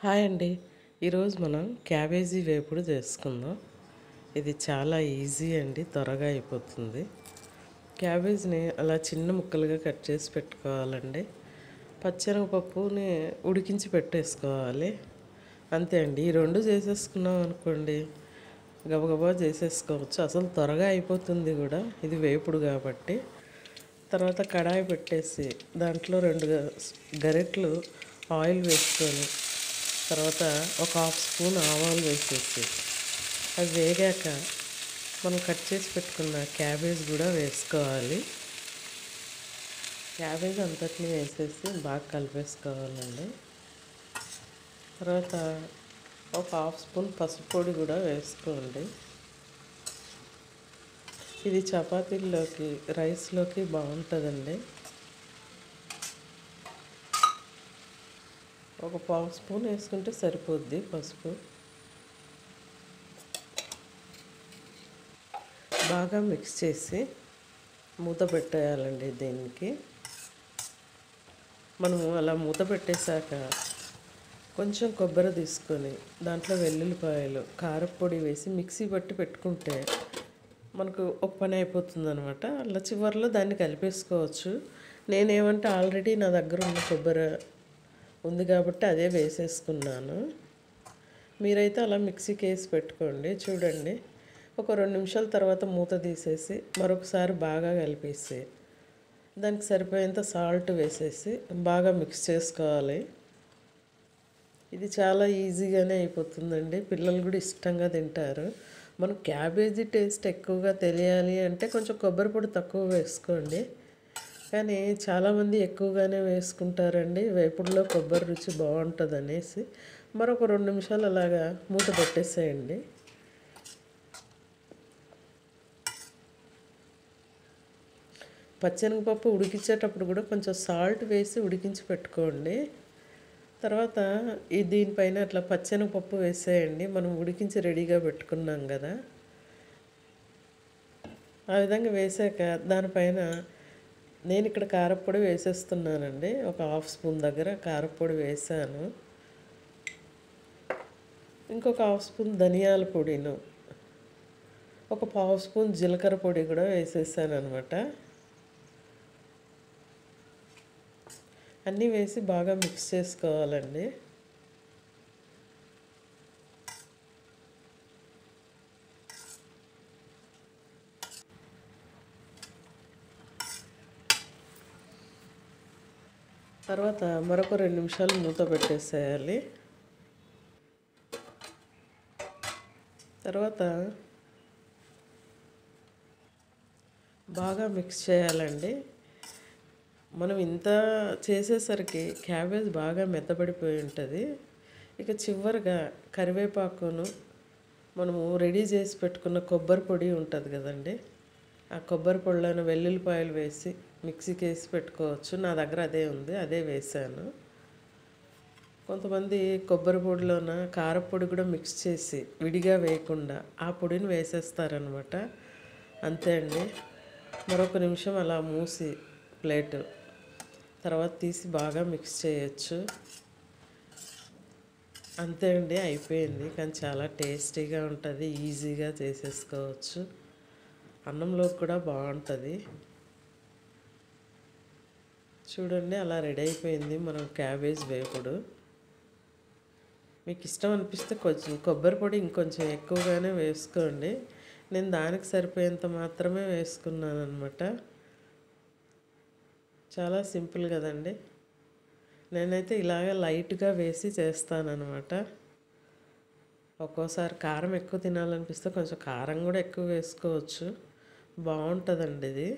Hi అండి. ఈరోజు మనం క్యాబేజీ వేపుడు చేసుకుందాం. ఇది చాలా ఈజీ అండి, త్వరగా అయిపోతుంది. క్యాబేజ్ని అలా చిన్న ముక్కలుగా కట్ చేసి పెట్టుకోవాలండి. పచ్చెనగపప్పుని ఉడికించి పెట్టేసుకోవాలి. అంతే అండి. ఈ రెండు చేసేసుకున్నాం అనుకోండి, గబగబా చేసేసుకోవచ్చు. అసలు త్వరగా అయిపోతుంది కూడా, ఇది వేపుడు కాబట్టి. తర్వాత కడాయి పెట్టేసి దాంట్లో 2 గరిటెలు ఆయిల్ వేసుకొని, తర్వాత ఒక హాఫ్ స్పూన్ ఆవాలు వేసేసి అది వేగాక మనం కట్ చేసి పెట్టుకున్న క్యాబేజ్ కూడా వేసుకోవాలి. క్యాబేజ్ అంతటిని వేసేసి బాగా కలిపేసుకోవాలండి. తర్వాత ఒక హాఫ్ స్పూన్ పసుపు పొడి కూడా వేసుకోండి. ఇది చపాతీల్లోకి, రైస్లోకి బాగుంటుందండి. ఒక పావు స్పూన్ వేసుకుంటే సరిపోద్ది పసుపు. బాగా మిక్స్ చేసి మూత పెట్టేయాలండి. దీనికి మనము అలా మూత పెట్టేశాక కొంచెం కొబ్బరి తీసుకొని దాంట్లో వెల్లుల్లిపాయలు, కారపొడి వేసి మిక్సీ పట్టి పెట్టుకుంటే మనకు ఒక పని అయిపోతుంది అనమాట. అలా చివరిలో దాన్ని కలిపేసుకోవచ్చు. నేనేమంటే ఆల్రెడీ నా దగ్గర ఉన్న కొబ్బరి ఉంది కాబట్టి అదే వేసేసుకున్నాను. మీరైతే అలా మిక్సీకి వేసి పెట్టుకోండి. చూడండి, ఒక 2 నిమిషాల తర్వాత మూత తీసేసి మరొకసారి బాగా కలిపేసి దానికి సరిపోయేంత సాల్ట్ వేసేసి బాగా మిక్స్ చేసుకోవాలి. ఇది చాలా ఈజీగానే అయిపోతుందండి. పిల్లలు కూడా ఇష్టంగా తింటారు. మనం క్యాబేజీ టేస్ట్ ఎక్కువగా తెలియాలి అంటే కొంచెం కొబ్బరి పొడి తక్కువ వేసుకోండి. కానీ చాలామంది ఎక్కువగానే వేసుకుంటారండి. వేపుడులో కొబ్బరి రుచి బాగుంటుంది అనేసి మరొక 2 నిమిషాలు అలాగా మూత పెట్టేసేయండి. పచ్చెనగపప్పు ఉడికించేటప్పుడు కూడా కొంచెం సాల్ట్ వేసి ఉడికించి పెట్టుకోండి. తర్వాత దీనిపైన అట్లా పచ్చెనగపప్పు వేసేయండి. మనం ఉడికించి రెడీగా పెట్టుకున్నాం కదా, ఆ విధంగా వేసాక దానిపైన నేను ఇక్కడ కారపొడి వేసేస్తున్నానండి. ఒక హాఫ్ స్పూన్ దగ్గర కారపొడి వేసాను. ఇంకొక హాఫ్ స్పూన్ ధనియాల పొడిను, ఒక పావు స్పూన్ జీలకర్ర పొడి కూడా వేసేసాను అనమాట. అన్నీ వేసి బాగా మిక్స్ చేసుకోవాలండి. తర్వాత మరొక 2 నిమిషాలు మూత పెట్టేసేయాలి. తర్వాత బాగా మిక్స్ చేయాలండి. మనం ఇంత చేసేసరికి క్యాబేజ్ బాగా మెత్తబడిపోయి ఉంటుంది. ఇక చివరిగా కరివేపాకును, మనము రెడీ చేసి పెట్టుకున్న కొబ్బరి పొడి ఉంటుంది కదండి, ఆ కొబ్బరి పొడిలోని వెల్లుల్లిపాయలు వేసి మిక్సీకి వేసి పెట్టుకోవచ్చు. నా దగ్గర అదే ఉంది, అదే వేసాను. కొంతమంది కొబ్బరి పొడిలోన కారపొడి కూడా మిక్స్ చేసి విడిగా వేయకుండా ఆ పొడిని వేసేస్తారనమాట. అంతే అండి. మరొక నిమిషం అలా మూసి ప్లేటు తర్వాత తీసి బాగా మిక్స్ చేయొచ్చు. అంతే అండి, అయిపోయింది. కానీ చాలా టేస్టీగా ఉంటుంది, ఈజీగా చేసేసుకోవచ్చు. అన్నంలోకి కూడా బాగుంటుంది. చూడండి, అలా రెడీ అయిపోయింది మనం క్యాబేజ్ వేపుడు. మీకు ఇష్టం అనిపిస్తే కొంచెం కొబ్బరి పొడి ఇంకొంచెం ఎక్కువగానే వేసుకోండి. నేను దానికి సరిపోయేంత మాత్రమే వేసుకున్నాను అనమాట. చాలా సింపుల్ కదండి. నేనైతే ఇలాగ లైట్గా వేసి చేస్తానన్నమాట. ఒక్కోసారి కారం ఎక్కువ తినాలనిపిస్తే కొంచెం కారం కూడా ఎక్కువ వేసుకోవచ్చు. బాగుంటుందండి ఇది.